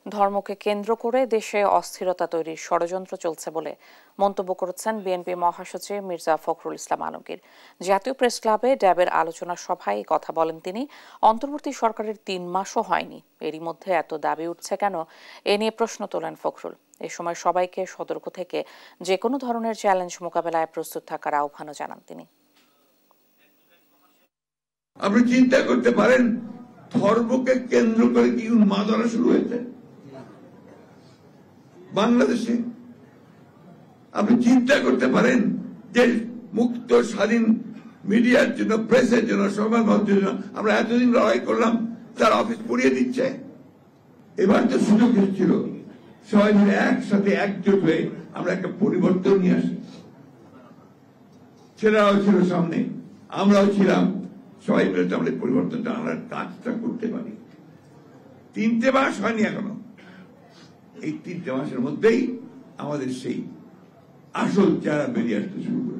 ধর্মকে কেন্দ্র করে দেশে অস্থিরতা তৈরির ষড়যন্ত্র চলছে বলে মন্তব্য করেছেন বিএনপি মহাসচিব মির্জা ফখরুল ইসলাম আলমগীর। জাতীয় প্রেস ক্লাবে ড্যাবের আলোচনা সভায় কথা বলেন তিনি। অন্তর্বর্তী সরকারের ৩ মাসও হয়নি, এরই মধ্যে এত দাবি উঠছে কেন, এ নিয়ে প্রশ্ন তোলেন ফখরুল। এ সময় সবাইকে সতর্ক থেকে যে কোনো ধরনের চ্যালেঞ্জ মোকাবেলায় প্রস্তুত থাকার আহ্বানও জানান তিনি। আপনি চিন্তা করতে পারেন ধর্মকে কেন্দ্র করে কি উন্মাদনা শুরু হয়েছে বাংলাদেশে। আপনি চিন্তা করতে পারেন যে মুক্ত স্বাধীন মিডিয়ার জন্য, প্রেসের জন্য, সংবাদ মাধ্যমের জন্য আমরা এতদিন লড়াই করলাম, তার অফিস পুড়িয়ে দিচ্ছে। এবার তো সুযোগ এসেছিল সবাই মিলে একসাথে একজোট হয়ে আমরা একটা পরিবর্তন নিয়ে আসি। ছেলেরাও ছিল সামনে, আমরাও ছিলাম, সবাই মিলে তো আমরা পরিবর্তনটা আমরা কাজটা করতে পারি। 3টে মাস হয়নি এখনো, এই 3টে মাসের মধ্যেই আমাদের সেই আসল চেহারা বেরিয়ে আসতে শুরু করে।